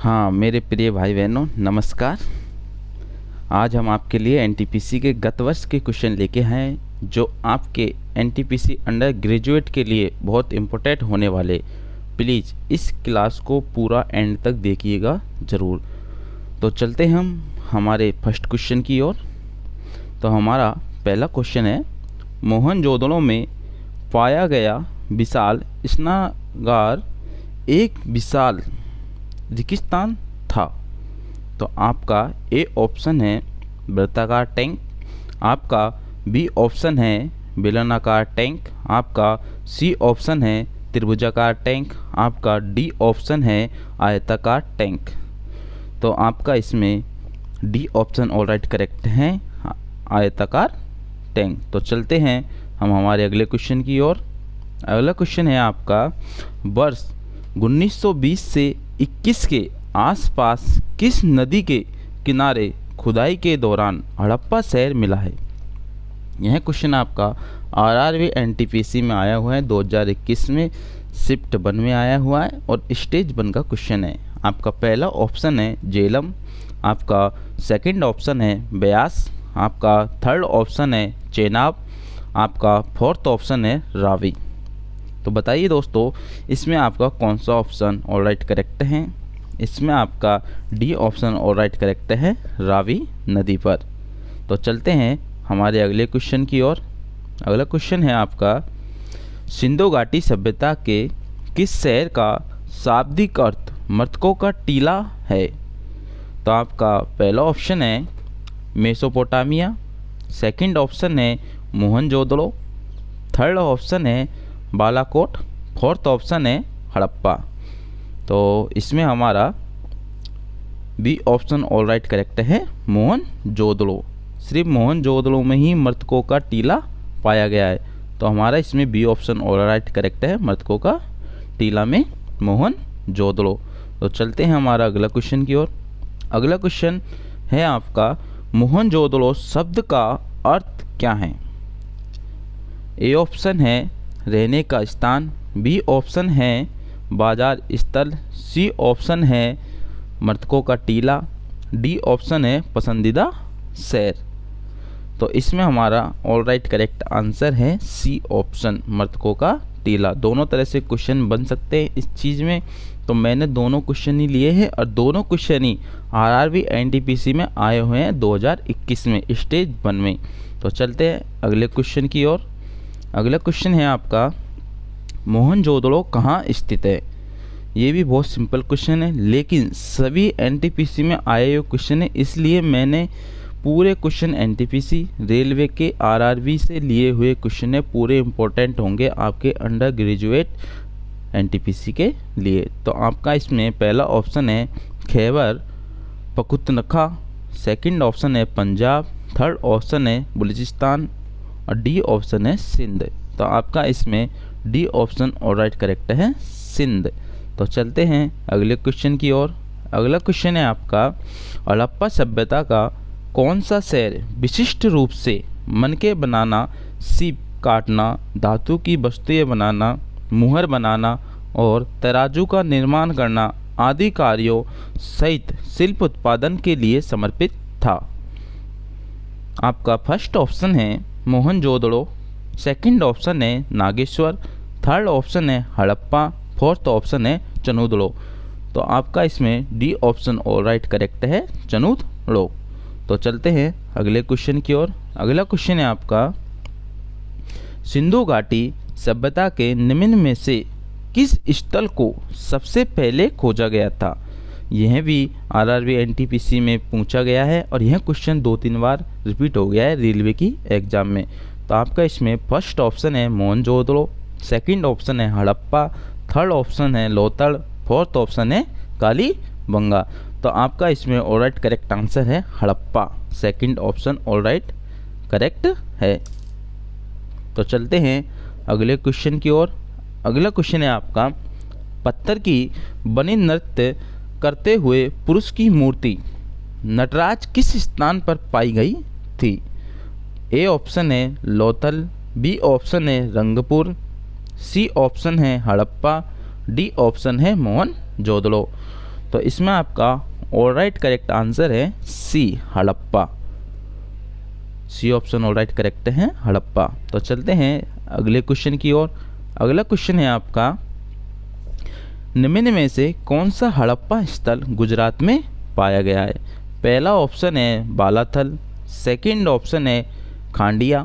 हाँ मेरे प्रिय भाई बहनों नमस्कार। आज हम आपके लिए एनटीपीसी के गत वर्ष के क्वेश्चन लेके हैं जो आपके एनटीपीसी अंडर ग्रेजुएट के लिए बहुत इम्पोर्टेंट होने वाले। प्लीज़ इस क्लास को पूरा एंड तक देखिएगा ज़रूर। तो चलते हम हमारे फर्स्ट क्वेश्चन की ओर। तो हमारा पहला क्वेश्चन है, मोहनजोदड़ो में पाया गया विशाल स्नागार एक विशाल रेगिस्तान था। तो आपका ए ऑप्शन है वृत्ताकार टैंक, आपका बी ऑप्शन है बेलनाकार टैंक, आपका सी ऑप्शन है त्रिभुजाकार टैंक, आपका डी ऑप्शन है आयताकार टैंक। तो आपका इसमें डी ऑप्शन ऑलराइट करेक्ट है, आयताकार टैंक। तो चलते हैं हम हमारे अगले क्वेश्चन की ओर। अगला क्वेश्चन है आपका, वर्ष 1920 से 21 के आसपास किस नदी के किनारे खुदाई के दौरान हड़प्पा शहर मिला है। यह क्वेश्चन आपका आरआरबी एनटीपीसी में आया हुआ है, 2021 में शिफ्ट 1 में आया हुआ है और स्टेज 1 का क्वेश्चन है। आपका पहला ऑप्शन है झेलम, आपका सेकंड ऑप्शन है ब्यास, आपका थर्ड ऑप्शन है चेनाब, आपका फोर्थ ऑप्शन है रावी। तो बताइए दोस्तों इसमें आपका कौन सा ऑप्शन ऑलराइट करेक्ट है। इसमें आपका डी ऑप्शन ऑलराइट करेक्ट है, रावी नदी पर। तो चलते हैं हमारे अगले क्वेश्चन की ओर। अगला क्वेश्चन है आपका, सिंधु घाटी सभ्यता के किस शहर का शाब्दिक अर्थ मृतकों का टीला है। तो आपका पहला ऑप्शन है मेसोपोटामिया, सेकंड ऑप्शन है मोहनजोदड़ो, थर्ड ऑप्शन है बालाकोट, फोर्थ ऑप्शन है हड़प्पा। तो इसमें हमारा बी ऑप्शन ऑलराइट करेक्ट है, मोहनजोदड़ो। सिर्फ मोहनजोदड़ो में ही मृतकों का टीला पाया गया है। तो हमारा इसमें बी ऑप्शन ऑलराइट करेक्ट है, मृतकों का टीला में मोहनजोदड़ो। तो चलते हैं हमारा अगला क्वेश्चन की ओर। अगला क्वेश्चन है आपका, मोहनजोदड़ो शब्द का अर्थ क्या है। ए ऑप्शन है रहने का स्थान, बी ऑप्शन है बाजार स्थल, सी ऑप्शन है मृतकों का टीला, डी ऑप्शन है पसंदीदा शहर। तो इसमें हमारा ऑलराइट करेक्ट आंसर है सी ऑप्शन, मृतकों का टीला। दोनों तरह से क्वेश्चन बन सकते हैं इस चीज़ में। तो मैंने दोनों क्वेश्चन ही लिए हैं और दोनों क्वेश्चन ही आरआरबी एनटीपीसी में आए हुए हैं 2021 में स्टेज 1 में। तो चलते हैं अगले क्वेश्चन की ओर। अगला क्वेश्चन है आपका, मोहनजोदड़ो कहाँ स्थित है। ये भी बहुत सिंपल क्वेश्चन है, लेकिन सभी एनटीपीसी में आए हुए क्वेश्चन है, इसलिए मैंने पूरे क्वेश्चन एनटीपीसी रेलवे के आरआरबी से लिए हुए क्वेश्चन है, पूरे इंपॉर्टेंट होंगे आपके अंडर ग्रेजुएट एनटीपीसी के लिए। तो आपका इसमें पहला ऑप्शन है खैबर पख्तूनख्वा, सेकंड ऑप्शन है पंजाब, थर्ड ऑप्शन है बलूचिस्तान और डी ऑप्शन है सिंध। तो आपका इसमें डी ऑप्शन ऑलराइट करेक्ट है, सिंध। तो चलते हैं अगले क्वेश्चन की ओर। अगला क्वेश्चन है आपका, हड़प्पा सभ्यता का कौन सा शहर विशिष्ट रूप से मनके बनाना, सीप काटना, धातु की वस्तुएं बनाना, मुहर बनाना और तराजू का निर्माण करना आदि कार्यों सहित शिल्प उत्पादन के लिए समर्पित था। आपका फर्स्ट ऑप्शन है मोहनजोदड़ो, सेकंड ऑप्शन है नागेश्वर, थर्ड ऑप्शन है हड़प्पा, फोर्थ ऑप्शन है चनूदड़ो। तो आपका इसमें डी ऑप्शन ऑलराइट करेक्ट है, चनूदड़ो। तो चलते हैं अगले क्वेश्चन की ओर। अगला क्वेश्चन है आपका, सिंधु घाटी सभ्यता के निम्न में से किस स्थल को सबसे पहले खोजा गया था। यह भी आरआरबी एनटीपीसी में पूछा गया है और यह क्वेश्चन 2-3 बार रिपीट हो गया है रेलवे की एग्जाम में। तो आपका इसमें फर्स्ट ऑप्शन है मोहनजोदड़ो, सेकंड ऑप्शन है हड़प्पा, थर्ड ऑप्शन है लोथल, फोर्थ ऑप्शन है कालीबंगा। तो आपका इसमें ऑलराइट करेक्ट आंसर है Harappa, second option alright correct है। तो चलते हैं अगले क्वेश्चन की ओर। अगला क्वेश्चन है आपका, पत्थर की बनी नृत्य करते हुए पुरुष की मूर्ति नटराज किस स्थान पर पाई गई थी। ए ऑप्शन है लोथल, बी ऑप्शन है रंगपुर, सी ऑप्शन है हड़प्पा, डी ऑप्शन है मोहनजोदड़ो। तो इसमें आपका ऑल राइट करेक्ट आंसर है C, Harappa. C option all right correct है, हड़प्पा। तो चलते हैं अगले क्वेश्चन की ओर। अगला क्वेश्चन है आपका, निम्न में से कौन सा हड़प्पा स्थल गुजरात में पाया गया है? पहला ऑप्शन है बालाथल, सेकंड ऑप्शन है खांडिया,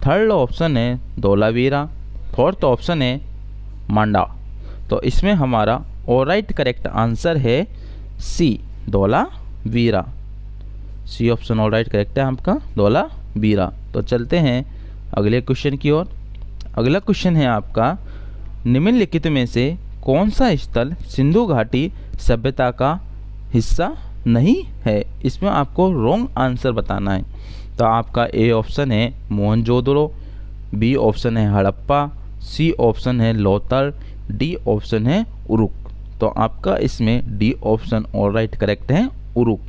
थर्ड ऑप्शन है धोलावीरा, फोर्थ ऑप्शन है मांडा। तो इसमें हमारा ऑल राइट करेक्ट आंसर है C, Dholavira. C option all right correct है आपका, धोलावीरा। तो चलते हैं अगले क्वेश्चन की ओर। अगला क्वेश्चन है आपका, निम्नलिखित में से कौन सा स्थल सिंधु घाटी सभ्यता का हिस्सा नहीं है? इसमें आपको रॉन्ग आंसर बताना है। तो आपका ए ऑप्शन है मोहनजोदड़ो, बी ऑप्शन है हड़प्पा, सी ऑप्शन है लोथल, डी ऑप्शन है उरुक। तो आपका इसमें D option all right correct है, उरुक।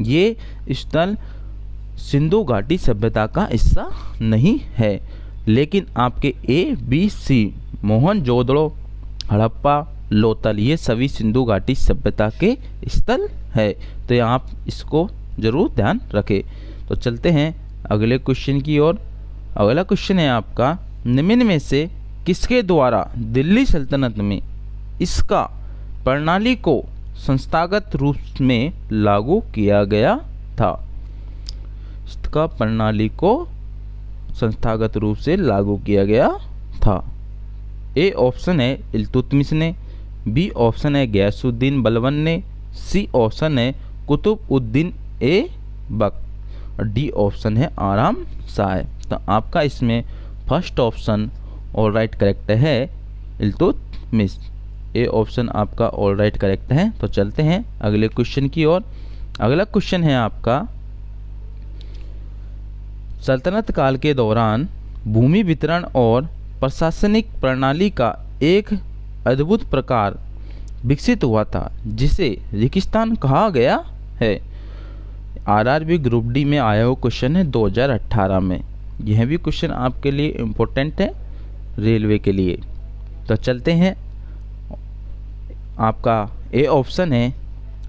ये स्थल सिंधु घाटी सभ्यता का हिस्सा नहीं है, लेकिन आपके A B C Mohenjodaro, Harappa, Lothal ये सभी सिंधु घाटी सभ्यता के स्थल है। तो आप इसको जरूर ध्यान रखें। तो चलते हैं अगले क्वेश्चन की ओर। अगला क्वेश्चन है आपका, निम्न में से किसके द्वारा दिल्ली सल्तनत में इसका प्रणाली को संस्थागत रूप में लागू किया गया था? इसका प्रणाली को संस्थागत रूप से लागू किया गया था। ए ऑप्शन है इल्तुतमिश ने, बी ऑप्शन है गयासुद्दीन बलबन ने, सी ऑप्शन है कुतुबउद्दीन ऐबक और डी ऑप्शन है आराम शाह। तो आपका इसमें first option all right correct है, इल्तुतमिश। ए ऑप्शन आपका ऑल राइट करेक्ट है। तो चलते हैं अगले क्वेश्चन की ओर। अगला क्वेश्चन है आपका, सल्तनत काल के दौरान भूमि वितरण और प्रशासनिक प्रणाली का एक अद्भुत प्रकार विकसित हुआ था जिसे रेगिस्तान कहा गया है। आरआरबी ग्रुप डी में आया हुआ क्वेश्चन है 2018 में। यह भी क्वेश्चन आपके लिए इम्पोर्टेंट है रेलवे के लिए। तो चलते हैं, आपका ए ऑप्शन है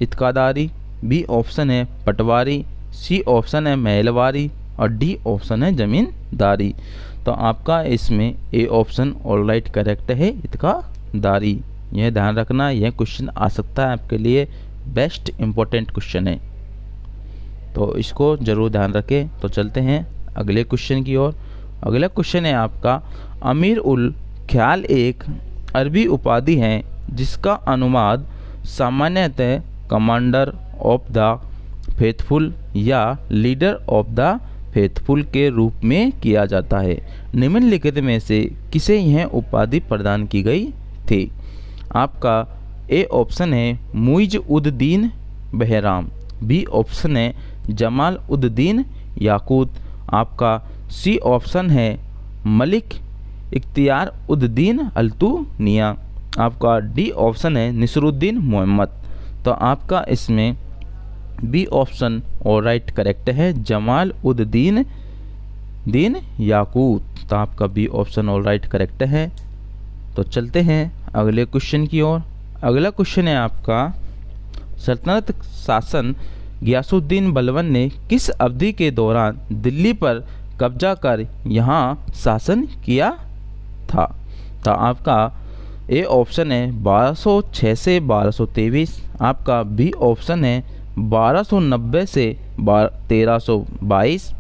इतकादारी, बी ऑप्शन है पटवारी, सी ऑप्शन है महलवारी और डी ऑप्शन है जमींदारी। तो आपका इसमें A option all right correct है, इतकादारी। यह ध्यान रखना, यह क्वेश्चन आ सकता है आपके लिए, बेस्ट इम्पोर्टेंट क्वेश्चन है, तो इसको ज़रूर ध्यान रखें। तो चलते हैं अगले क्वेश्चन की ओर। अगला क्वेश्चन है आपका, अमीर उल ख्याल एक अरबी उपाधि है जिसका अनुवाद सामान्यतः कमांडर ऑफ द फेथफुल या लीडर ऑफ द फेथफुल के रूप में किया जाता है। निम्नलिखित में से किसे यह उपाधि प्रदान की गई थी? आपका ए ऑप्शन है मुइज उद दीन बहराम, बी ऑप्शन है जमाल उद दीन याकूत, आपका सी ऑप्शन है मलिक इख्तियार उद दीन अल्तुनिया, आपका डी ऑप्शन है नसरुद्दीन मोहम्मद। तो आपका इसमें B option all right correct है, जमाल उद दीन याकूत। तो आपका B option all right correct है। तो चलते हैं अगले क्वेश्चन की ओर। अगला क्वेश्चन है आपका, सल्तनत शासन गयासुद्दीन बलबन ने किस अवधि के दौरान दिल्ली पर कब्जा कर यहाँ शासन किया था? तो आपका ए ऑप्शन है 1206 से 1223, आपका बी ऑप्शन है 1290 से 1322,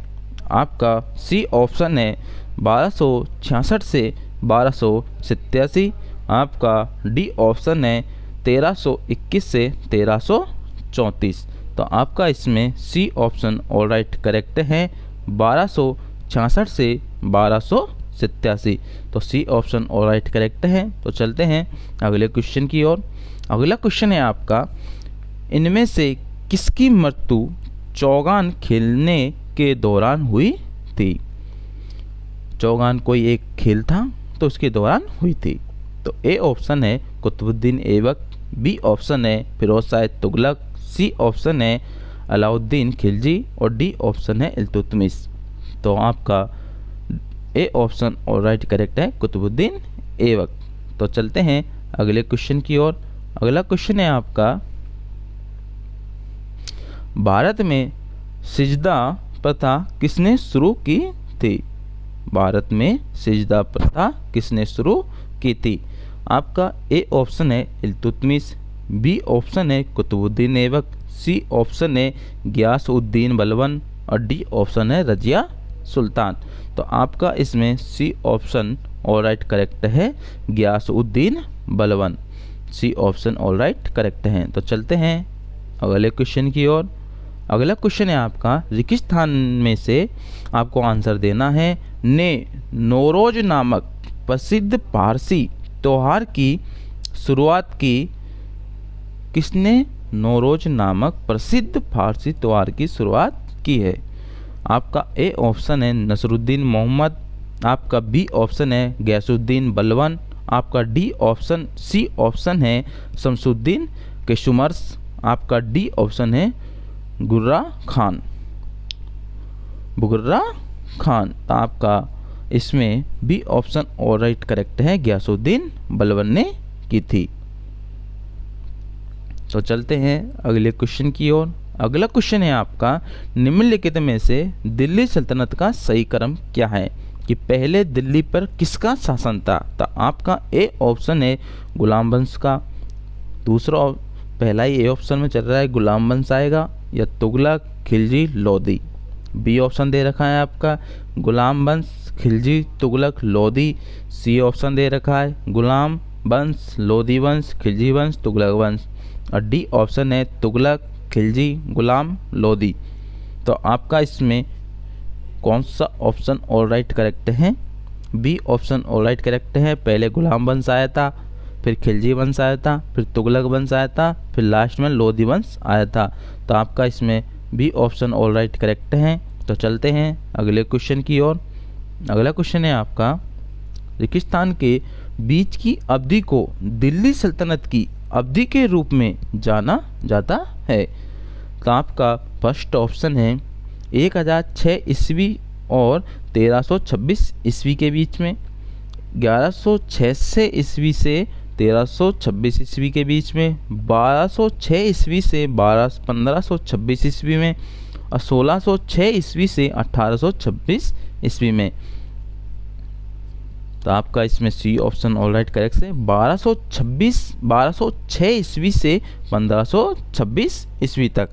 आपका सी ऑप्शन है 1266 से 1287, आपका डी ऑप्शन है 1321 से 1334। तो आपका इसमें C option all right correct है, 1266 से 1287। तो C option all right correct है। तो चलते हैं अगले क्वेश्चन की ओर। अगला क्वेश्चन है आपका, इनमें से किसकी मृत्यु चौगान खेलने के दौरान हुई थी? चौगान कोई एक खेल था तो उसके दौरान हुई थी। तो ए ऑप्शन है कुतुबुद्दीन ऐबक, बी ऑप्शन है फिरोज शाह तुगलक, सी ऑप्शन है अलाउद्दीन खिलजी और डी ऑप्शन है इल्तुतमिश। तो आपका A option all right correct है, कुतुबुद्दीन ऐबक। तो चलते हैं अगले क्वेश्चन की ओर। अगला क्वेश्चन है आपका, भारत में सिजदा प्रथा किसने शुरू की थी? भारत में सिजदा प्रथा किसने शुरू की थी? आपका ए ऑप्शन है इल्तुतमिश, बी ऑप्शन है कुतुबुद्दीन ऐबक, सी ऑप्शन है गियासउद्दीन बलबन और डी ऑप्शन है रजिया सुल्तान। तो आपका इसमें C option all right correct है, Ghiyasuddin Balban. C option all right correct है। तो चलते हैं अगले क्वेश्चन की ओर। अगला क्वेश्चन है आपका रेगिस्तान में से आपको आंसर देना है। ने नौरोज नामक प्रसिद्ध पारसी त्योहार की शुरुआत की? किसने नौरोज नामक प्रसिद्ध फारसी त्योहार की शुरुआत की है? आपका ए ऑप्शन है नसरुद्दीन मोहम्मद, आपका बी ऑप्शन है गैसुद्दीन बलबन, आपका डी ऑप्शन सी ऑप्शन है शमसुद्दीन केशुमर्स, आपका डी ऑप्शन है गुर्रा खान। बुगर्रा खान। तो आपका इसमें B option all right correct है, गियासुद्दीन बलबन ने की थी। तो चलते हैं अगले क्वेश्चन की ओर। अगला क्वेश्चन है आपका निम्नलिखित में से दिल्ली सल्तनत का सही क्रम क्या है? कि पहले दिल्ली पर किसका शासन था? तो आपका ए ऑप्शन है गुलाम वंश का, दूसरा पहला ही ए ऑप्शन में चल रहा है गुलाम वंश आएगा, या तुगलक, खिलजी, लोदी। बी ऑप्शन दे रखा है आपका गुलाम वंश, खिलजी, तुगलक, लोदी। सी ऑप्शन दे रखा है गुलाम वंश, लोदी वंश, खिलजी वंश, तुगलक वंश। और डी ऑप्शन है तुगलक, खिलजी, गुलाम, लोदी। तो आपका इसमें कौन सा ऑप्शन ऑल राइट करेक्ट है? B option all right correct है। पहले गुलाम वंश आया था, फिर खिलजी वंश आया था, फिर तुगलक वंश आया था, फिर लास्ट में लोदी वंश आया था। तो आपका इसमें B option all right correct है। तो चलते हैं अगले क्वेश्चन की ओर। अगला क्वेश्चन है आपका रेगिस्तान के बीच की अवधि को दिल्ली सल्तनत की अवधि के रूप में जाना जाता है? तो आपका फर्स्ट ऑप्शन है 1006 ईस्वी और 1326 ईस्वी के बीच में, 1106 ईस्वी से 1326 ईस्वी के बीच में, 1206 ईस्वी से 1526 ईस्वी में, और 1606 ईस्वी से 1826 ईस्वी में। तो आपका इसमें C option all right correct है, 1206 ईस्वी से 1526 ईस्वी तक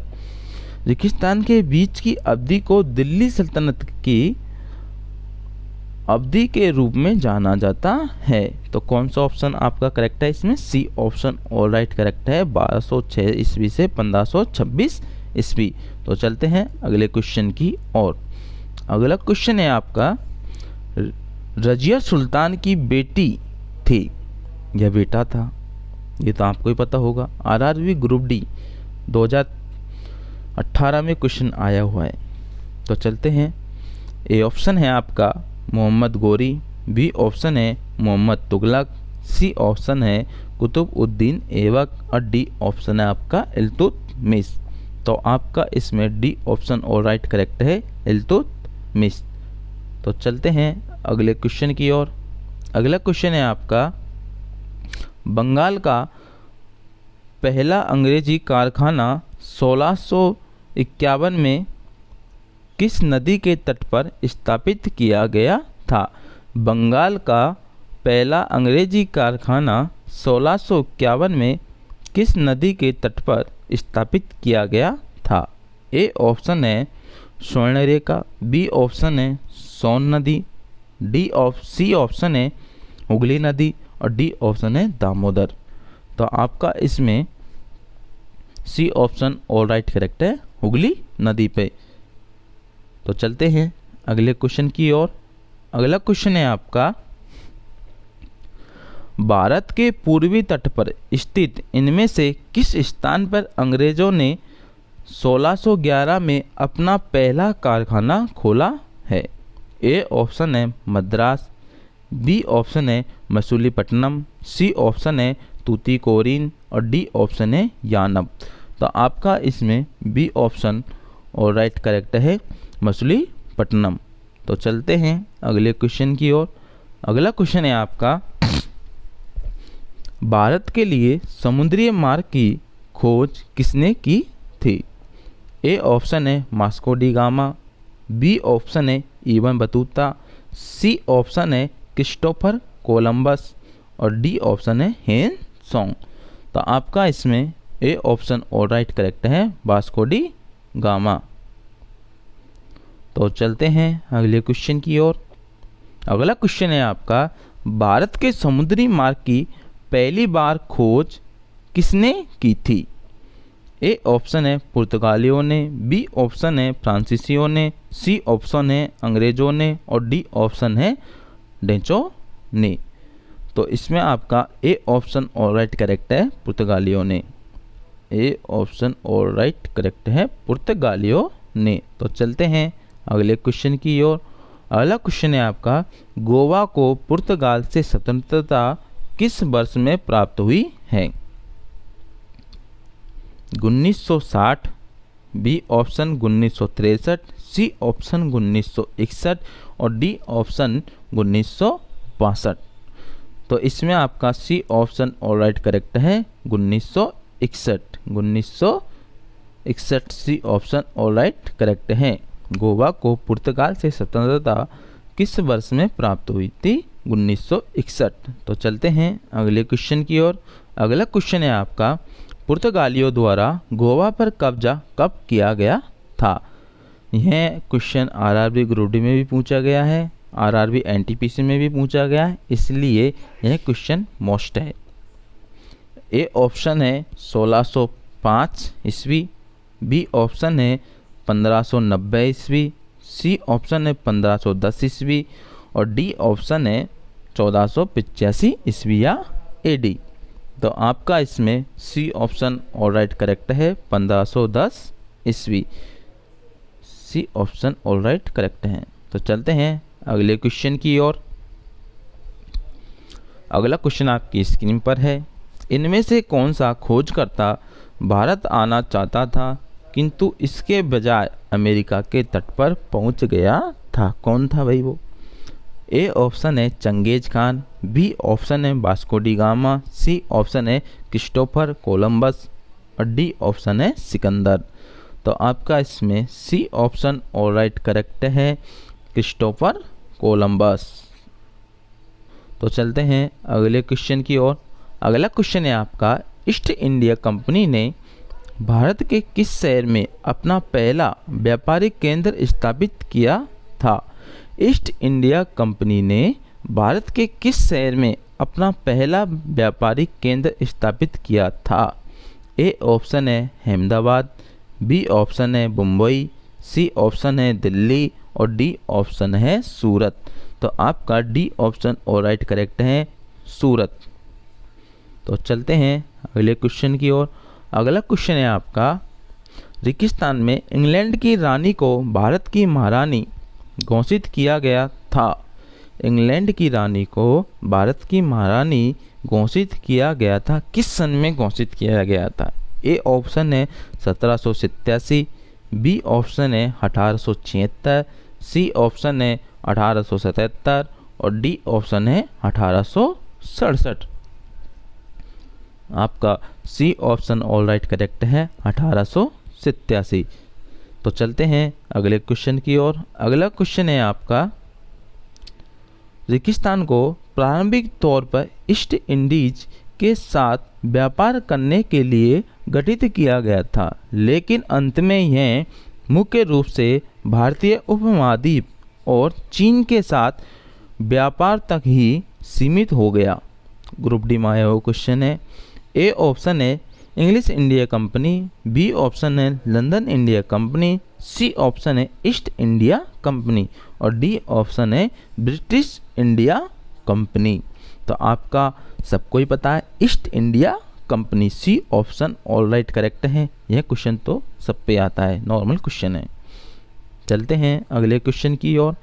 रेगिस्तान के बीच की अवधि को दिल्ली सल्तनत की अवधि के रूप में जाना जाता है। तो कौन सा ऑप्शन आपका करेक्ट है? इसमें C option all right correct है, 1206 ईस्वी से 1526 ईस्वी। तो चलते हैं अगले क्वेश्चन की ओर। अगला क्वेश्चन है आपका रजिया सुल्तान की बेटी थी या बेटा था? ये तो आपको ही पता होगा, आरआरबी ग्रुप डी 2018 में क्वेश्चन आया हुआ है। तो चलते हैं, ए ऑप्शन है आपका मोहम्मद गोरी, बी ऑप्शन है मोहम्मद तुगलक, सी ऑप्शन है कुतुबउद्दीन ऐबक और डी ऑप्शन है आपका इल्तुतमिश। तो आपका इसमें D option all right correct है, इल्तुतमिश। तो चलते हैं अगले क्वेश्चन की ओर। अगला क्वेश्चन है आपका बंगाल का पहला अंग्रेजी कारखाना 1651 में किस नदी के तट पर स्थापित किया गया था? बंगाल का पहला अंग्रेजी कारखाना 1651 में किस नदी के तट पर स्थापित किया गया था? ए ऑप्शन है स्वर्णरेखा, बी ऑप्शन है सोन नदी, सी ऑप्शन है हुगली नदी और डी ऑप्शन है दामोदर। तो आपका इसमें C option all right correct है, हुगली नदी पे। तो चलते हैं अगले क्वेश्चन की ओर। अगला क्वेश्चन है आपका भारत के पूर्वी तट पर स्थित इनमें से किस स्थान पर अंग्रेजों ने 1611 में अपना पहला कारखाना खोला है? ए ऑप्शन है मद्रास, बी ऑप्शन है मसूलीपट्टनम, सी ऑप्शन है तूतीकोरिन और डी ऑप्शन है यानम। तो आपका इसमें बी ऑप्शन और राइट करेक्ट है, मसूलीपट्टनम। तो चलते हैं अगले क्वेश्चन की ओर। अगला क्वेश्चन है आपका भारत के लिए समुद्री मार्ग की खोज किसने की थी? ए ऑप्शन है Vasco da Gama, B option है इवन बतूता, सी ऑप्शन है क्रिस्टोफर कोलंबस और डी ऑप्शन है हेन सोंग। तो आपका इसमें A option all right correct है, वास्को डी गामा। तो चलते हैं अगले क्वेश्चन की ओर। अगला क्वेश्चन है आपका, भारत के समुद्री मार्ग की पहली बार खोज किसने की थी? ए ऑप्शन है पुर्तगालियों ने, बी ऑप्शन है फ्रांसीसियों ने, सी ऑप्शन है अंग्रेजों ने और डी ऑप्शन है डेंचों ने। तो इसमें आपका A option all right correct है, पुर्तगालियों ने। ए ऑप्शन ऑल राइट करेक्ट है, पुर्तगालियों ने। तो चलते हैं अगले क्वेश्चन की ओर। अगला क्वेश्चन है आपका, गोवा को पुर्तगाल से स्वतंत्रता किस वर्ष में प्राप्त हुई है? 1960, बी ऑप्शन 1963, सी ऑप्शन 1961 और डी ऑप्शन 1962। तो इसमें आपका C option all right correct है, 1961। 1961 C option all right correct है। गोवा को पुर्तगाल से स्वतंत्रता किस वर्ष में प्राप्त हुई थी? 1961। तो चलते हैं अगले क्वेश्चन की ओर। अगला क्वेश्चन है आपका, पुर्तगालियों द्वारा गोवा पर कब्जा कब किया गया था? यह क्वेश्चन आरआरबी ग्रुप डी में भी पूछा गया है, आरआरबी एनटीपीसी में भी पूछा गया है, इसलिए यह क्वेश्चन मोस्ट है। ए ऑप्शन है 1605 ईस्वी, बी ऑप्शन है 1590 ईस्वी, सी ऑप्शन है 1510 ईस्वी और डी ऑप्शन है 1485 ईस्वी या एडी। तो आपका इसमें C option all right correct है, 1510 ईस्वी। C option all right correct है। तो चलते हैं अगले क्वेश्चन की ओर। अगला क्वेश्चन आपकी स्क्रीन पर है, इनमें से कौन सा खोजकर्ता भारत आना चाहता था किंतु इसके बजाय अमेरिका के तट पर पहुंच गया था? कौन था भाई वो? ए ऑप्शन है चंगेज खान, बी ऑप्शन है Vasco da Gama, C option है क्रिस्टोफर कोलंबस और डी ऑप्शन है सिकंदर। तो आपका इसमें C option all right correct है, क्रिस्टोफर कोलंबस। तो चलते हैं अगले क्वेश्चन की ओर। अगला क्वेश्चन है आपका, ईस्ट इंडिया कंपनी ने भारत के किस शहर में अपना पहला व्यापारिक केंद्र स्थापित किया था? ईस्ट इंडिया कंपनी ने भारत के किस शहर में अपना पहला व्यापारिक केंद्र स्थापित किया था? ए ऑप्शन है अहमदाबाद, बी ऑप्शन है मुंबई, सी ऑप्शन है दिल्ली और डी ऑप्शन है सूरत। तो आपका D option all right correct है, सूरत। तो चलते हैं अगले क्वेश्चन की ओर। अगला क्वेश्चन है आपका, रेगिस्तान में इंग्लैंड की रानी को भारत की महारानी घोषित किया गया था। इंग्लैंड की रानी को भारत की महारानी घोषित किया गया था, किस सन में घोषित किया गया था? ए ऑप्शन है 1787, बी ऑप्शन है 1876, सी ऑप्शन है 1877 और डी ऑप्शन है 1867। आपका C option all right correct है, 1887। तो चलते हैं अगले क्वेश्चन की ओर। अगला क्वेश्चन है आपका, रेगिस्तान को प्रारंभिक तौर पर ईस्ट इंडीज के साथ व्यापार करने के लिए गठित किया गया था, लेकिन अंत में यह मुख्य रूप से भारतीय उपमहाद्वीप और चीन के साथ व्यापार तक ही सीमित हो गया। ग्रुप डी में आया हुआ क्वेश्चन है। ए ऑप्शन है English India company, B option है London India company, C option है ईस्ट इंडिया कंपनी और डी ऑप्शन है ब्रिटिश इंडिया कंपनी। तो आपका सबको ही पता है east India company, C option all right correct है। यह क्वेश्चन तो सब पे आता है, नॉर्मल क्वेश्चन है। चलते हैं अगले क्वेश्चन की ओर।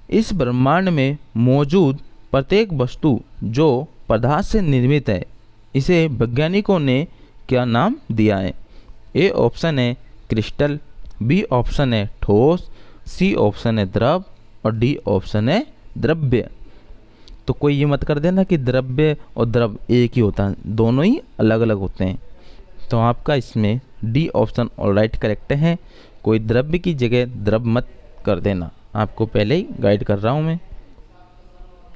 इस ब्रह्मांड में मौजूद प्रत्येक वस्तु जो पदार्थ से निर्मित है, इसे वैज्ञानिकों ने क्या नाम दिया है? ए ऑप्शन है क्रिस्टल, बी ऑप्शन है ठोस, सी ऑप्शन है द्रव और डी ऑप्शन है द्रव्य। तो कोई ये मत कर देना कि द्रव्य और द्रव एक ही होता है, दोनों ही अलग अलग होते हैं। तो आपका इसमें D option all right correct है। कोई द्रव्य की जगह द्रव मत कर देना, आपको पहले ही गाइड कर रहा हूँ मैं।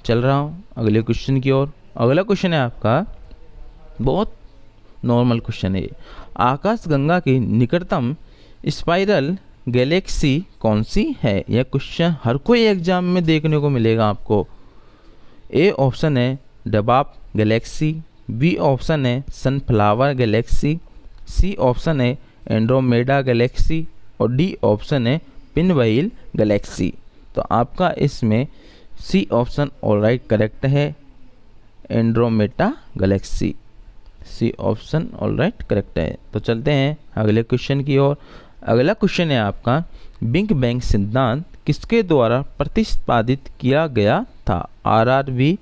चल रहा हूँ अगले क्वेश्चन की ओर। अगला क्वेश्चन है आपका, बहुत नॉर्मल क्वेश्चन है। आकाशगंगा की निकटतम स्पाइरल गैलेक्सी कौन सी है? यह क्वेश्चन हर कोई एग्जाम में देखने को मिलेगा आपको। ए ऑप्शन है डबाप गैलेक्सी, बी ऑप्शन है सनफ्लावर गैलेक्सी, सी ऑप्शन है एंड्रोमेडा गैलेक्सी और डी ऑप्शन है पिनव्हील गैलेक्सी। तो आपका इसमें C option all right correct है, Andromeda galaxy. C option all right correct है। तो चलते हैं अगले क्वेश्चन की ओर। अगला क्वेश्चन है आपका, बिग बैंग सिद्धांत किसके द्वारा प्रतिपादित किया गया था? आरआरबी,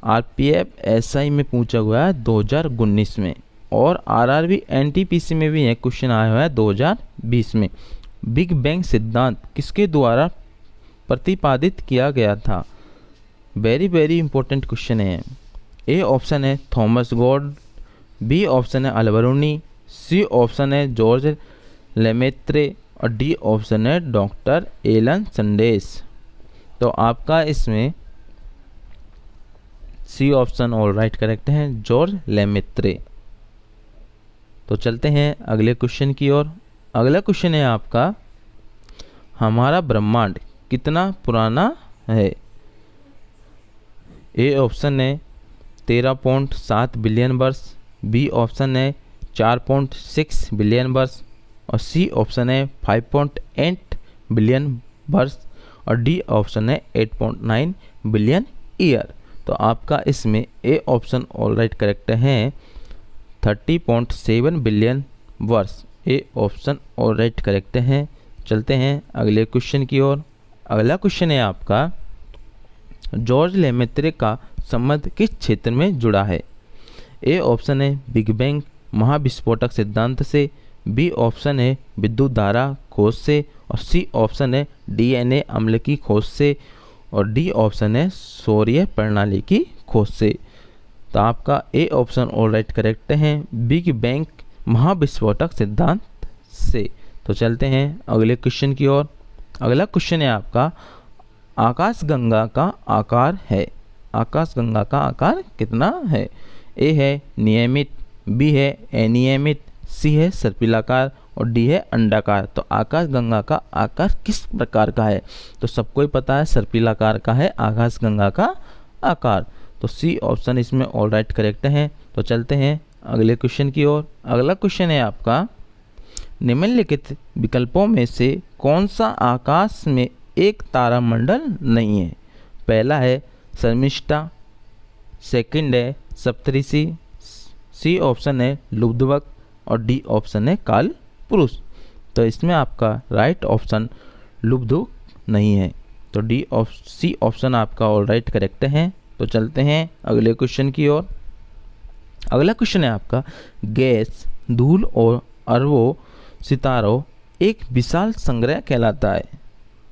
आरपीएफ, एसआई में पूछा हुआ है 2019 में, और आरआरबी एनटीपीसी में भी एक क्वेश्चन आया हुआ है 2020 में। बिग बैंग सिद्धांत किसके द्वारा प्रतिपादित किया गया था? वेरी वेरी इंपॉर्टेंट क्वेश्चन है। ए ऑप्शन है थॉमस गॉड, बी ऑप्शन है अल्बरूनी, सी ऑप्शन है जॉर्ज लेमेत्रे और डी ऑप्शन है डॉक्टर एलन संडेस। तो आपका इसमें C option all right correct है, जॉर्ज लेमेत्रे। तो चलते हैं अगले क्वेश्चन की ओर। अगला क्वेश्चन है आपका, हमारा ब्रह्मांड कितना पुराना है? ए ऑप्शन है 13.7 बिलियन वर्ष, बी ऑप्शन है 4.6 बिलियन वर्ष और सी ऑप्शन है 5.8 बिलियन वर्ष और डी ऑप्शन है 8.9 बिलियन ईयर। तो आपका इसमें A option all right correct है, 30.7 बिलियन वर्ष। ए ऑप्शन ऑल राइट करेक्ट है। चलते हैं अगले क्वेश्चन की ओर। अगला क्वेश्चन है आपका, जॉर्ज लेमेत्रे का संबंध किस क्षेत्र में जुड़ा है? ए ऑप्शन है बिग बैंग महाविस्फोटक सिद्धांत से, बी ऑप्शन है विद्युत धारा खोज से और सी ऑप्शन है डीएनए अम्ल की खोज से और डी ऑप्शन है सौर्य प्रणाली की खोज से। तो आपका A option all right correct है, बिग बैंग महाविस्फोटक सिद्धांत से। तो चलते हैं अगले क्वेश्चन की ओर। अगला क्वेश्चन है आपका, आकाशगंगा का आकार है। आकाशगंगा का आकार कितना है? ए है नियमित, बी है अनियमित, सी है सर्पिलाकार और डी है अंडाकार। तो आकाशगंगा का आकार किस प्रकार का है? तो सबको ही पता है सर्पिलाकार का है आकाशगंगा का आकार। तो सी ऑप्शन इसमें ऑल राइट करेक्ट है। तो चलते हैं अगले क्वेश्चन की ओर। अगला क्वेश्चन है आपका, निम्नलिखित विकल्पों में से कौन सा आकाश में एक तारामंडल नहीं है? पहला है शर्मिष्ठा, सेकंड है सप्तऋषि, सी ऑप्शन है लुब्धवक और डी ऑप्शन है काल पुरुष। तो इसमें आपका राइट ऑप्शन लुब्धवक नहीं है। तो सी ऑप्शन आपका ऑल राइट करेक्ट है। तो चलते हैं अगले क्वेश्चन की ओर। अगला क्वेश्चन है आपका, गैस, धूल और अरबों सितारों एक विशाल संग्रह कहलाता है।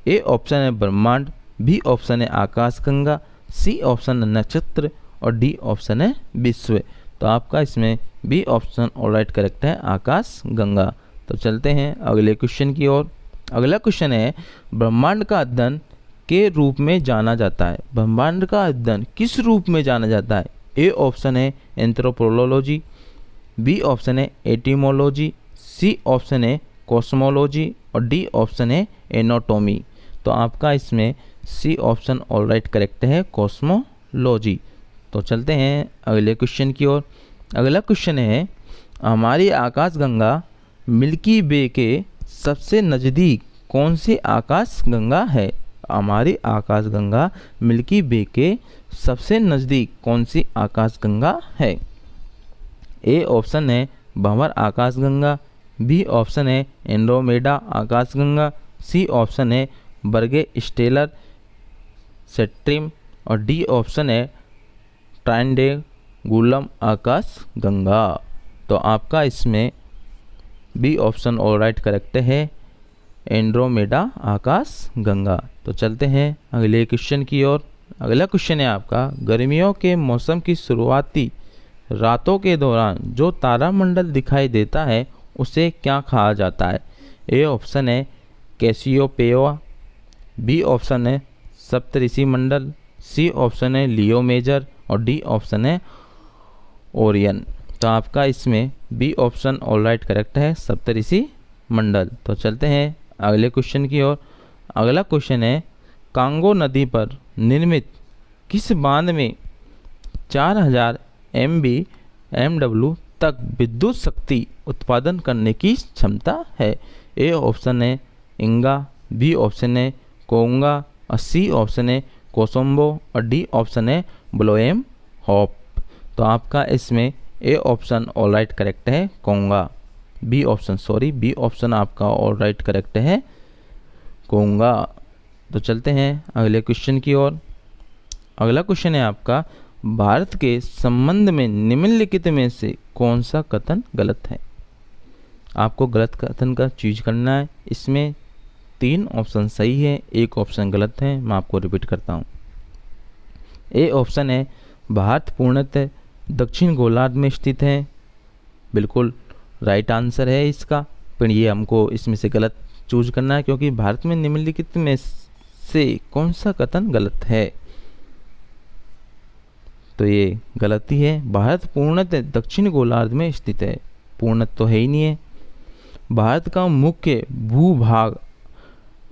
ए ऑप्शन है ब्रह्मांड, बी ऑप्शन है आकाशगंगा, सी ऑप्शन है नक्षत्र और डी ऑप्शन है विश्व। तो आपका इसमें B option all right correct है, आकाशगंगा। तो चलते हैं अगले क्वेश्चन की ओर। अगला क्वेश्चन है, ब्रह्मांड का अध्ययन के रूप में जाना जाता है। ब्रह्मांड का अध्ययन किस रूप में जाना जाता है? ए ऑप्शन है एंथ्रोपोलॉजी, बी ऑप्शन है एटिमोलॉजी, सी ऑप्शन है कॉस्मोलॉजी और डी ऑप्शन है एनाटॉमी। तो आपका इसमें C option all right correct है, कॉस्मोलॉजी। तो चलते हैं अगले क्वेश्चन की ओर। अगला क्वेश्चन है, हमारी आकाशगंगा मिल्की वे के सबसे नज़दीक कौन सी आकाशगंगा है? हमारी आकाशगंगा मिल्की वे के सबसे नज़दीक कौन सी आकाशगंगा है? ए ऑप्शन है भंवर आकाशगंगा, बी ऑप्शन है एंड्रोमेडा आकाशगंगा, सी ऑप्शन है बर्गे स्टेलर सेट्रिम और डी ऑप्शन है ट्रायंडेगुलम आकाशगंगा। तो आपका इसमें B option all right correct है, एंड्रोमेडा आकाशगंगा। तो चलते हैं अगले क्वेश्चन की ओर। अगला क्वेश्चन है आपका, गर्मियों के मौसम की शुरुआती रातों के दौरान जो तारामंडल दिखाई देता है उसे क्या कहा जाता है? ए ऑप्शन है कैसियोपेया, बी ऑप्शन है सप्तऋषि मंडल, सी ऑप्शन है लियो मेजर और डी ऑप्शन है ओरियन। तो आपका इसमें B option all right correct है, सप्तऋषि मंडल। तो चलते हैं अगले क्वेश्चन की ओर। अगला क्वेश्चन है कांगो नदी पर निर्मित किस बांध में 4000 MW तक विद्युत शक्ति उत्पादन करने की क्षमता है? ए ऑप्शन है इंगा, बी ऑप्शन है कोंगा और सी ऑप्शन है कोसोम्बो और डी ऑप्शन है ब्लोएम हॉप। तो आपका इसमें A option all right correct है कोंगा, बी ऑप्शन आपका ऑल राइट करेक्ट है कोंगा। तो चलते हैं अगले क्वेश्चन की ओर। अगला क्वेश्चन है आपका भारत के संबंध में निम्नलिखित में से कौन सा कथन गलत है? आपको गलत कथन का चूज करना है। इसमें 3 ऑप्शन सही है, 1 ऑप्शन गलत है। मैं आपको रिपीट करता हूँ। ए ऑप्शन है भारत पूर्णतः दक्षिण गोलार्ध में स्थित है, बिल्कुल राइट आंसर है इसका। पर ये हमको इसमें से गलत चूज करना है क्योंकि भारत में निम्नलिखित में से कौन सा कथन गलत है? तो ये गलती है। भारत पूर्णतः दक्षिण गोलार्ध में स्थित है, पूर्णतः तो है ही नहीं है। भारत का मुख्य भूभाग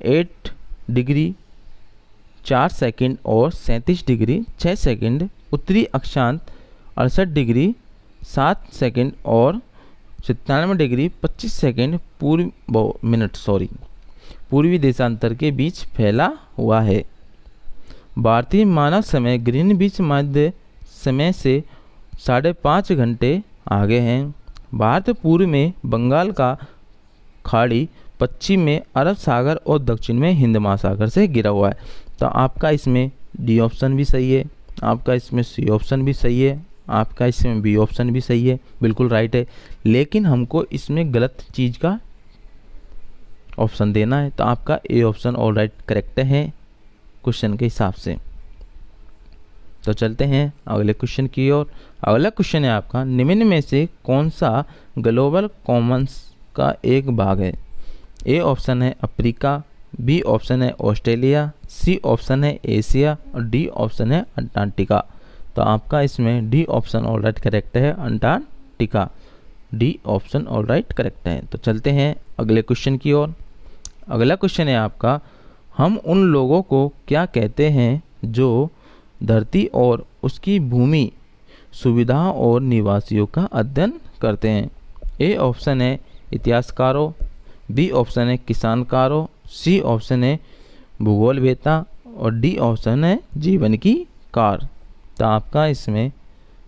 8 डिग्री 4 सेकंड और 37 डिग्री 6 सेकंड, उत्तरी अक्षांश 68 डिग्री 7 सेकंड और 97 डिग्री 25 सेकंड पूर्वी देशांतर के बीच फैला हुआ है। भारतीय मानक समय ग्रीनविच मध्य समय से 5.5 घंटे आगे हैं। भारत पूर्व में बंगाल का खाड़ी, पश्चिम में अरब सागर और दक्षिण में हिंद महासागर से घिरा हुआ है। तो आपका इसमें डी ऑप्शन भी सही है, आपका इसमें सी ऑप्शन भी सही है, आपका इसमें बी ऑप्शन भी सही है, बिल्कुल राइट है। लेकिन हमको इसमें गलत चीज़ का ऑप्शन देना है। तो आपका A option all right correct है क्वेश्चन के हिसाब से। तो चलते हैं अगले क्वेश्चन की ओर। अगला क्वेश्चन है आपका निम्न में से कौन सा ग्लोबल कॉमन्स का एक भाग है? ए ऑप्शन है अफ्रीका, बी ऑप्शन है ऑस्ट्रेलिया, सी ऑप्शन है एशिया और डी ऑप्शन है अंटार्कटिका। तो आपका इसमें D option all right correct है Antarctica, D option all right correct है। तो चलते हैं अगले क्वेश्चन की ओर। अगला क्वेश्चन है आपका हम उन लोगों को क्या कहते हैं जो धरती और उसकी भूमि सुविधाओं और निवासियों का अध्ययन करते हैं? ए ऑप्शन है इतिहासकारों, बी ऑप्शन है किसानकारों, सी ऑप्शन है भूगोलवेत्ता और डी ऑप्शन है जीवन की कार। तो आपका इसमें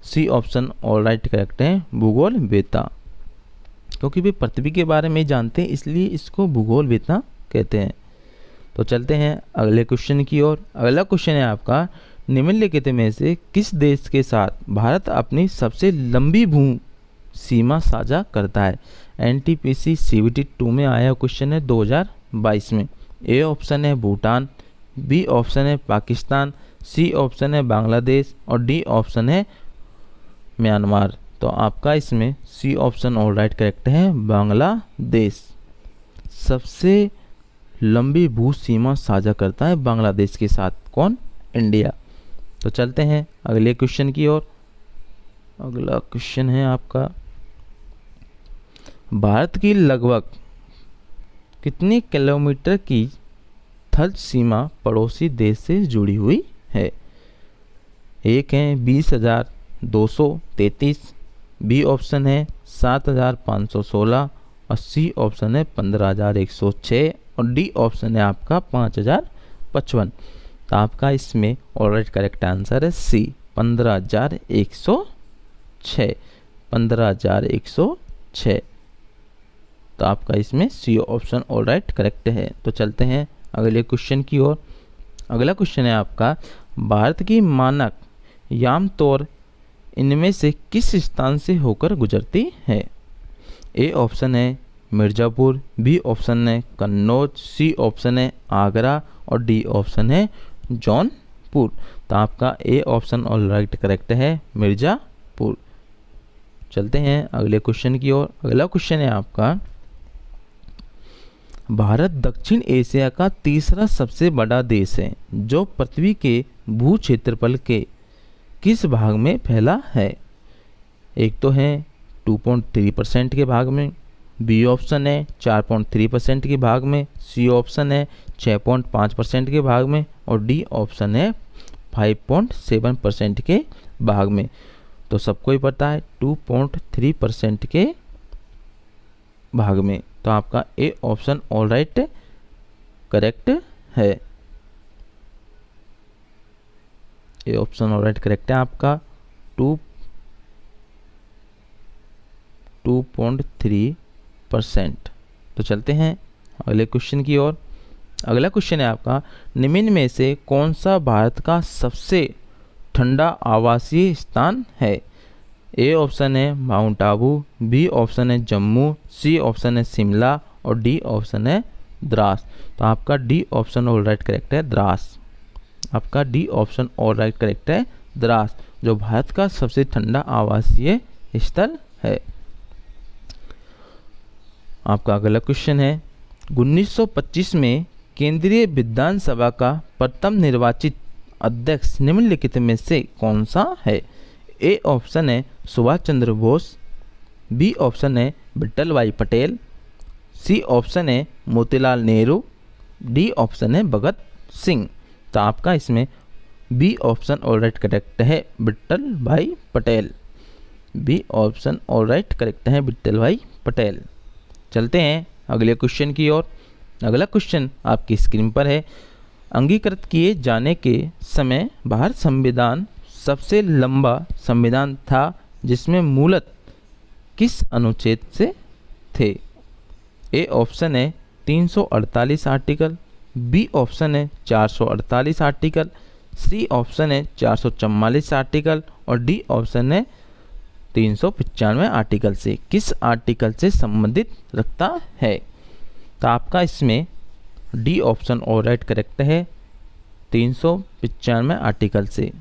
C option all right correct है भूगोलवेत्ता, क्योंकि वे पृथ्वी के बारे में जानते हैं इसलिए इसको भूगोलवेत्ता कहते हैं। तो चलते हैं अगले क्वेश्चन की ओर। अगला क्वेश्चन है आपका निम्नलिखित में से किस देश के साथ भारत अपनी सबसे लंबी भू सीमा साझा करता है? एनटीपीसी CBT 2 में आया क्वेश्चन है 2022 में। ए ऑप्शन है भूटान, बी ऑप्शन है पाकिस्तान, सी ऑप्शन है बांग्लादेश और डी ऑप्शन है म्यांमार। तो आपका इसमें C option all right correct है बांग्लादेश। सबसे लंबी भू सीमा साझा करता है बांग्लादेश के साथ, कौन? इंडिया। तो चलते हैं अगले क्वेश्चन की ओर। अगला क्वेश्चन है आपका भारत की लगभग कितने किलोमीटर की थल सीमा पड़ोसी देश से जुड़ी हुई है? एक है 20,233, बी ऑप्शन है 7,516 और सी ऑप्शन है 15,106 और डी ऑप्शन है आपका 5,055। तो आपका इसमें ऑलराइट करेक्ट आंसर है सी 15,106, 15,106। तो आपका इसमें सी ऑप्शन ऑलराइट करेक्ट है। तो चलते हैं अगले क्वेश्चन की ओर। अगला क्वेश्चन है आपका भारत की मानक याम इनमें से किस स्थान से होकर गुजरती है? ए ऑप्शन है मिर्ज़ापुर, बी ऑप्शन है कन्नौज, सी ऑप्शन है आगरा और डी ऑप्शन है जौनपुर। तो आपका A option all right correct है मिर्ज़ापुर, चलते हैं अगले क्वेश्चन की ओर। अगला क्वेश्चन है आपका, भारत दक्षिण एशिया का तीसरा सबसे बड़ा देश है जो पृथ्वी के भू क्षेत्रफल के किस भाग में फैला है? एक तो है 2.3% के भाग में, बी ऑप्शन है 4.3% के भाग में, सी ऑप्शन है 6.5% के भाग में और डी ऑप्शन है 5.7% के भाग में। तो सबको ही पता है 2.3% के भाग में। तो आपका A option all right correct है। A option all right correct है आपका 2.3%। तो चलते हैं अगले क्वेश्चन की ओर। अगला क्वेश्चन है आपका, निम्न में से कौन सा भारत का सबसे ठंडा आवासीय स्थान है? ए ऑप्शन है माउंट आबू, बी ऑप्शन है जम्मू, सी ऑप्शन है शिमला और डी ऑप्शन है द्रास। तो आपका D option all right correct है द्रास। आपका D option all right correct है द्रास, जो भारत का सबसे ठंडा आवासीय स्थल है। आपका अगला क्वेश्चन है, 1925 में केंद्रीय विधानसभा का प्रथम निर्वाचित अध्यक्ष निम्नलिखित में से कौन सा है? ए ऑप्शन है सुभाष चंद्र बोस, बी ऑप्शन है विट्ठल भाई पटेल, सी ऑप्शन है मोतीलाल नेहरू, डी ऑप्शन है भगत सिंह। तो आपका इसमें B option all right correct है Vithal bhai Patel. B option all right correct है विट्ठल भाई पटेल। चलते हैं अगले क्वेश्चन की ओर। अगला क्वेश्चन आपकी स्क्रीन पर है, अंगीकृत किए जाने के समय भारत संविधान सबसे लंबा संविधान था जिसमें मूलतः किस अनुच्छेद से थे? ए ऑप्शन है 348 आर्टिकल, बी ऑप्शन है 448 आर्टिकल, सी ऑप्शन है 444 आर्टिकल और डी ऑप्शन है 395 आर्टिकल से। किस आर्टिकल से संबंधित रखता है? तो आपका इसमें D option all right correct है 395 आर्टिकल से।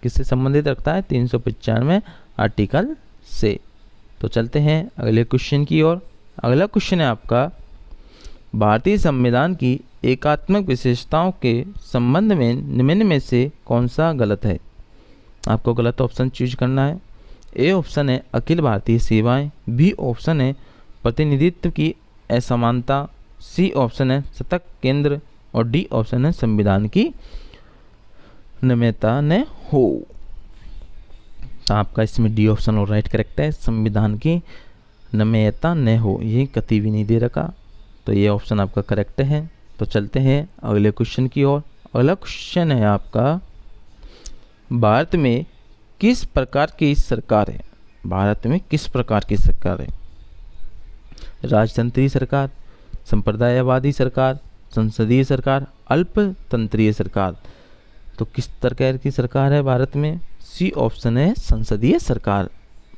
किससे संबंधित रखता है? 395 आर्टिकल से। तो चलते हैं अगले क्वेश्चन की ओर। अगला क्वेश्चन है आपका, भारतीय संविधान की एकात्मक विशेषताओं के संबंध में निम्न में से कौन सा गलत है? आपको गलत ऑप्शन चूज करना है। ए ऑप्शन है अखिल भारतीय सेवाएं, बी ऑप्शन है प्रतिनिधित्व की असमानता, सी ऑप्शन है सतत केंद्र और डी ऑप्शन है संविधान की नम्यता न हो। तो आपका इसमें डी ऑप्शन और राइट करेक्ट है, संविधान की नम्यता न हो, ये कति भी नहीं दे रखा। तो ये ऑप्शन आपका करेक्ट है। तो चलते हैं अगले क्वेश्चन की ओर। अगला क्वेश्चन है आपका, भारत में किस प्रकार की सरकार है? भारत में किस प्रकार की सरकार है? राजतंत्रीय सरकार, संप्रदायवादी सरकार, संसदीय सरकार, अल्पतंत्रीय सरकार। तो किस प्रकार की सरकार है भारत में? सी ऑप्शन है संसदीय सरकार।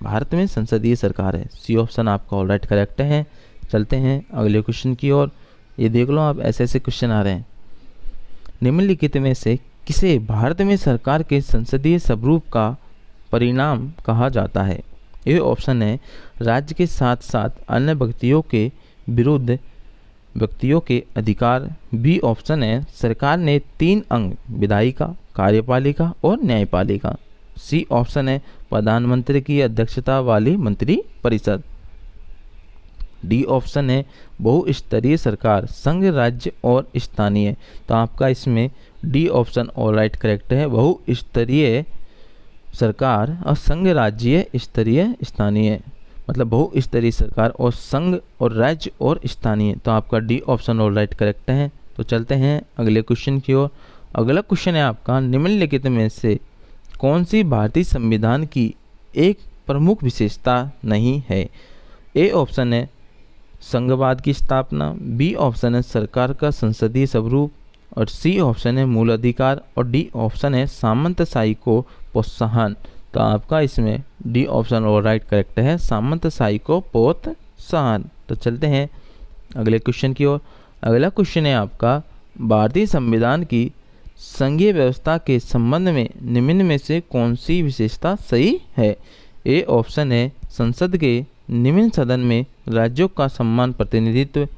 भारत में संसदीय सरकार है। सी ऑप्शन आपका ऑल राइट करेक्ट है। चलते हैं अगले क्वेश्चन की ओर। ये देख लो आप, ऐसे ऐसे क्वेश्चन आ रहे हैं। निम्नलिखित में से किसे भारत में सरकार के संसदीय स्वरूप का परिणाम कहा जाता है? ये ऑप्शन है राज्य के साथ साथ अन्य व्यक्तियों के विरुद्ध व्यक्तियों के अधिकार, बी ऑप्शन है सरकार ने 3 अंग विधायिका, कार्यपालिका और न्यायपालिका, सी ऑप्शन है प्रधानमंत्री की अध्यक्षता वाली मंत्री परिषद, डी ऑप्शन है बहुस्तरीय सरकार, संघ, राज्य और स्थानीय। तो आपका इसमें D option all right correct है, बहुस्तरीय सरकार और संघ, राज्य, स्तरीय, स्थानीय, मतलब बहुस्तरीय सरकार और संघ और राज्य और स्थानीय। तो आपका D option all right correct है। तो चलते हैं अगले क्वेश्चन की ओर। अगला क्वेश्चन है आपका, निम्नलिखित में से कौन सी भारतीय संविधान की एक प्रमुख विशेषता नहीं है? ए ऑप्शन है संघवाद की स्थापना, बी ऑप्शन है सरकार का संसदीय स्वरूप और सी ऑप्शन है मूल अधिकार और डी ऑप्शन है सामंतशाही को प्रोत्साहन। तो आपका इसमें डी ऑप्शन और राइट करेक्ट है, सामंतशाही को प्रोत्साहन। तो चलते हैं अगले क्वेश्चन की ओर। अगला क्वेश्चन है आपका, भारतीय संविधान की संघीय व्यवस्था के संबंध में निम्न में से कौन सी विशेषता सही है? ए ऑप्शन है संसद के निम्न सदन में राज्यों का समान प्रतिनिधित्व,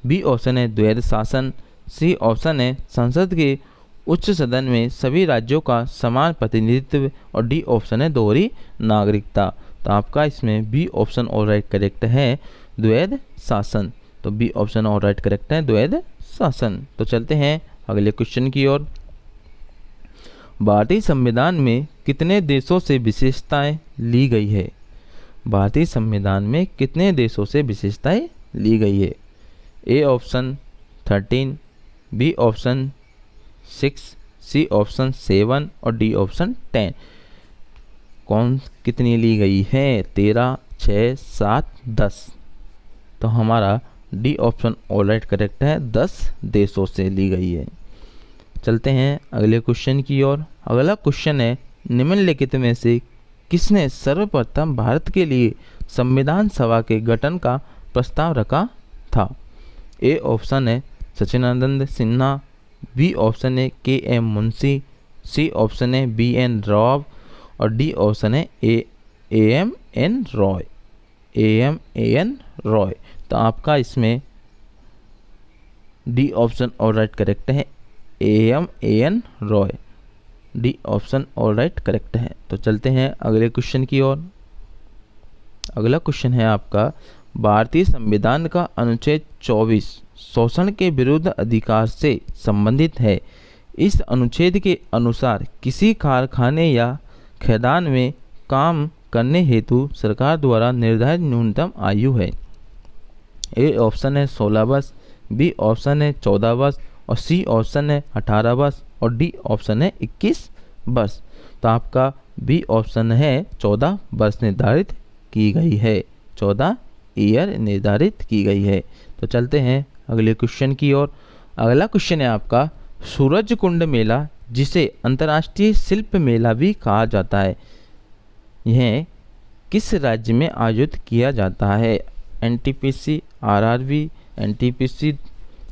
बी ऑप्शन है द्वैध शासन, सी ऑप्शन है संसद के उच्च सदन में सभी राज्यों का समान प्रतिनिधित्व और डी ऑप्शन है दोहरी नागरिकता। तो आपका इसमें B option all right correct है द्वैध शासन। तो B option all right correct है द्वैध शासन। तो चलते हैं अगले क्वेश्चन की ओर। भारतीय संविधान में कितने देशों से विशेषताएं ली गई है? भारतीय संविधान में कितने देशों से विशेषताएं ली गई है? A option 13, B option 6, C option 7 और डी ऑप्शन 10। कौन कितनी ली गई है? 13, 6, 7, 10। तो हमारा D option all right correct है, 10 देशों से ली गई है। चलते हैं अगले क्वेश्चन की ओर। अगला क्वेश्चन है निम्नलिखित में से किसने सर्वप्रथम भारत के लिए संविधान सभा के गठन का प्रस्ताव रखा था? ए ऑप्शन है सच्चिदानंद सिन्हा, बी ऑप्शन है के एम मुंशी, सी ऑप्शन है बी एन राव और डी ऑप्शन है ए एम एन रॉय। तो आपका इसमें D option all right correct है, A N Roy. D option all right correct है। तो चलते हैं अगले क्वेश्चन की ओर। अगला क्वेश्चन है आपका भारतीय संविधान का अनुच्छेद 24 शोषण के विरुद्ध अधिकार से संबंधित है। इस अनुच्छेद के अनुसार किसी कारखाने या खदान में काम करने हेतु सरकार द्वारा निर्धारित न्यूनतम आयु है। ए ऑप्शन है 16 वर्ष, बी ऑप्शन है 14 वर्ष और सी ऑप्शन है 18 वर्ष और डी ऑप्शन है 21 वर्ष। तो आपका बी ऑप्शन है 14 वर्ष निर्धारित की गई है, 14 ईयर निर्धारित की गई है। तो चलते हैं अगले क्वेश्चन की ओर। अगला क्वेश्चन है आपका सूरज कुंड मेला, जिसे अंतर्राष्ट्रीय शिल्प मेला भी कहा जाता है, यह किस राज्य में आयोजित किया जाता है? एनटीपीसी, आरआरबी, एनटीपीसी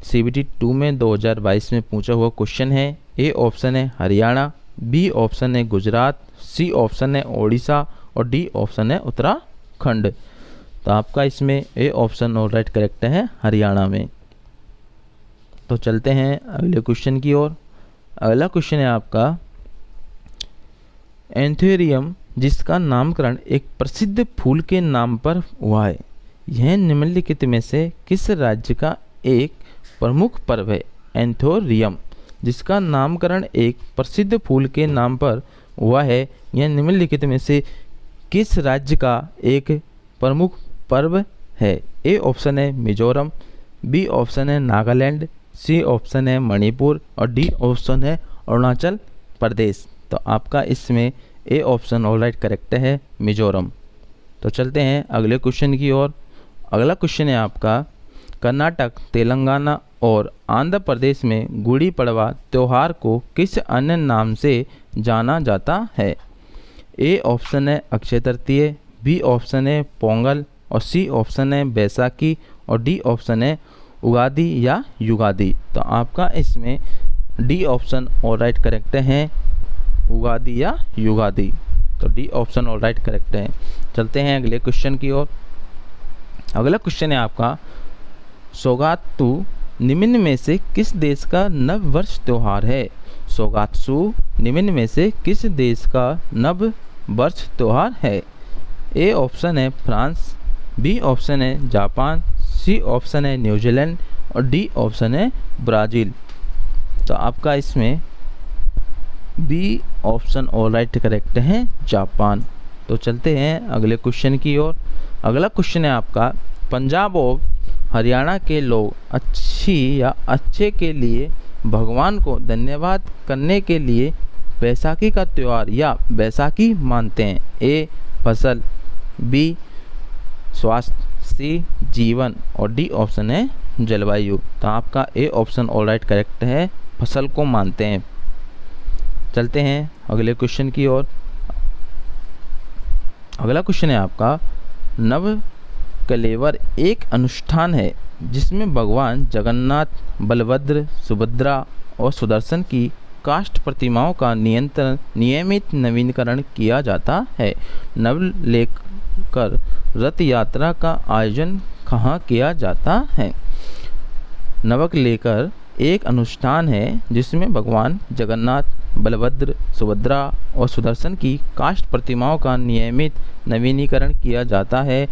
सीबीटी 2 में 2022 में पूछा हुआ क्वेश्चन है। ए ऑप्शन है हरियाणा, बी ऑप्शन है गुजरात, सी ऑप्शन है ओडिशा और डी ऑप्शन है उत्तराखंड। तो आपका इसमें A option all right correct है हरियाणा में। तो चलते हैं अगले क्वेश्चन की ओर। अगला क्वेश्चन है आपका एंथेरियम, जिसका नामकरण एक प्रसिद्ध फूल के नाम पर हुआ है, यह निम्नलिखित में से किस राज्य का एक प्रमुख पर्व है? एंथोरियम, जिसका नामकरण एक प्रसिद्ध फूल के नाम पर हुआ है, यह निम्नलिखित में से किस राज्य का एक प्रमुख पर्व है? ए ऑप्शन है मिजोरम, बी ऑप्शन है नागालैंड, सी ऑप्शन है मणिपुर और डी ऑप्शन है अरुणाचल प्रदेश। तो आपका इसमें A option all right correct है मिजोरम। तो चलते हैं अगले क्वेश्चन की ओर। अगला क्वेश्चन है आपका कर्नाटक, तेलंगाना और आंध्र प्रदेश में गुड़ी पड़वा त्यौहार को किस अन्य नाम से जाना जाता है? ए ऑप्शन है अक्षय तृतीय, बी ऑप्शन है पोंगल और सी ऑप्शन है बैसाखी और डी ऑप्शन है उगादी या युगादी। तो आपका इसमें D option all right correct है उगादी या युगादी। तो D option all right correct है। चलते हैं अगले क्वेश्चन की ओर। अगला क्वेश्चन है आपका सोगात्सु निम्न में से किस देश का नव वर्ष त्यौहार है? सोगात्सु निम्न में से किस देश का नव वर्ष त्यौहार है? ए ऑप्शन है फ्रांस, बी ऑप्शन है जापान, सी ऑप्शन है न्यूजीलैंड और डी ऑप्शन है ब्राज़ील। तो आपका इसमें B option all right correct है जापान। तो चलते हैं अगले क्वेश्चन की ओर। अगला क्वेश्चन है आपका पंजाब और हरियाणा के लोग अच्छे के लिए भगवान को धन्यवाद करने के लिए बैसाखी का त्यौहार या बैसाखी मानते हैं। ए फसल, बी स्वास्थ्य, सी जीवन और डी ऑप्शन है जलवायु। तो आपका A option all right correct है फसल को मानते हैं। चलते हैं अगले क्वेश्चन की ओर। अगला क्वेश्चन है आपका नव कलेवर एक अनुष्ठान है जिसमें भगवान जगन्नाथ, बलभद्र, सुभद्रा और सुदर्शन की काष्ठ प्रतिमाओं का नियमित नवीनीकरण किया जाता है? नवलेकर रथ यात्रा का आयोजन कहाँ किया जाता है? नवलेकर एक अनुष्ठान है जिसमें भगवान जगन्नाथ, बलभद्र, सुभद्रा और सुदर्शन की काष्ठ प्रतिमाओं का नियमित नवीनीकरण किया जाता है।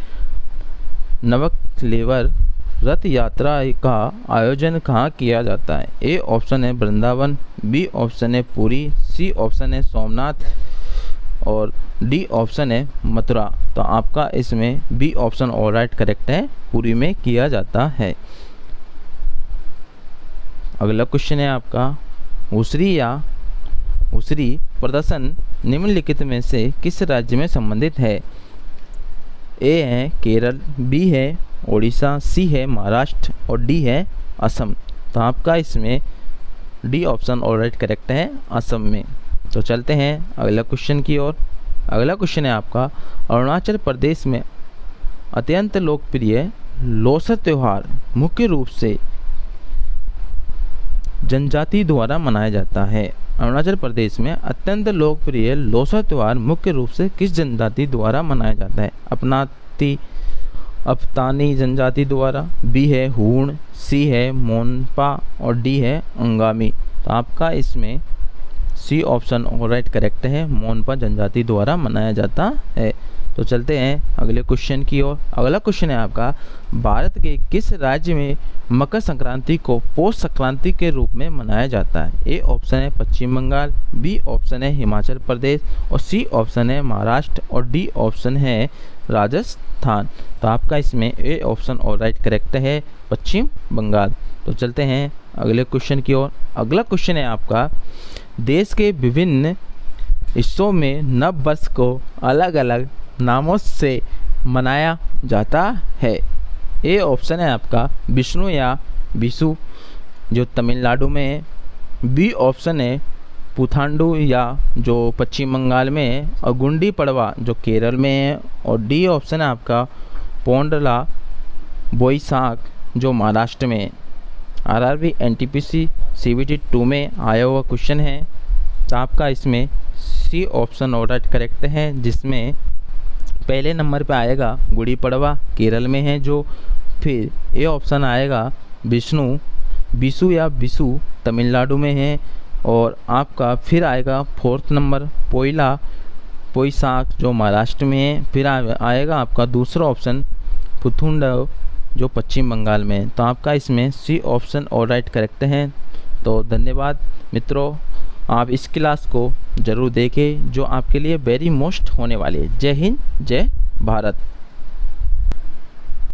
नवलेकर रथ यात्रा का आयोजन कहाँ किया जाता है? ए ऑप्शन है वृंदावन, बी ऑप्शन है पुरी, सी ऑप्शन है सोमनाथ और डी ऑप्शन है मथुरा। तो आपका इसमें B option all right correct है, पुरी में किया जाता है। अगला क्वेश्चन है आपका, उसरी प्रदर्शन निम्नलिखित में से किस राज्य में संबंधित है? ए है केरल, बी है ओडिशा, सी है महाराष्ट्र और डी है असम। तो आपका इसमें D option all right correct है, असम में। तो चलते हैं अगला क्वेश्चन की ओर। अगला क्वेश्चन है आपका, अरुणाचल प्रदेश में अत्यंत लोकप्रिय लोसर त्यौहार मुख्य रूप से जनजाति द्वारा मनाया जाता है। अरुणाचल प्रदेश में अत्यंत लोकप्रिय लोसर त्यौहार मुख्य रूप से किस जनजाति द्वारा मनाया जाता है? अफ्तानी जनजाति द्वारा, बी है हूण, सी है मोनपा और डी है अंगामी। तो आपका इसमें C option all right correct है, मोनपा जनजाति द्वारा मनाया जाता है। तो चलते हैं अगले क्वेश्चन की ओर। अगला क्वेश्चन है आपका, भारत के किस राज्य में मकर संक्रांति को पौष संक्रांति के रूप में मनाया जाता है? ए ऑप्शन है पश्चिम बंगाल, बी ऑप्शन है हिमाचल प्रदेश और सी ऑप्शन है महाराष्ट्र और डी ऑप्शन है राजस्थान। तो आपका इसमें A option all right correct है, पश्चिम बंगाल। तो चलते हैं अगले क्वेश्चन की ओर। अगला क्वेश्चन है आपका, देश के विभिन्न हिस्सों में नव वर्ष को अलग अलग नामों से मनाया जाता है। ए ऑप्शन है आपका विष्णु या विशु जो तमिलनाडु में है, बी ऑप्शन है पुथांडु या जो पश्चिम बंगाल में है और गुंडी पड़वा जो केरल में है और डी ऑप्शन है आपका पोंडला बोईसाख जो महाराष्ट्र में है। आरआरबी एनटीपीसी सीबीटी 2 में आया हुआ क्वेश्चन है। तो आपका इसमें C option all right correct है, जिसमें पहले नंबर पे आएगा गुड़ी पड़वा केरल में है जो, फिर ए ऑप्शन आएगा विशु या विशु तमिलनाडु में है और आपका फिर आएगा फोर्थ नंबर पोईसाख जो महाराष्ट्र में है, फिर आएगा आपका दूसरा ऑप्शन पुथुंड जो पश्चिम बंगाल में है। तो आपका इसमें C option all right correct है। तो धन्यवाद मित्रों, आप इस क्लास को ज़रूर देखें जो आपके लिए वेरी मोस्ट होने वाली है। जय हिंद, जय भारत।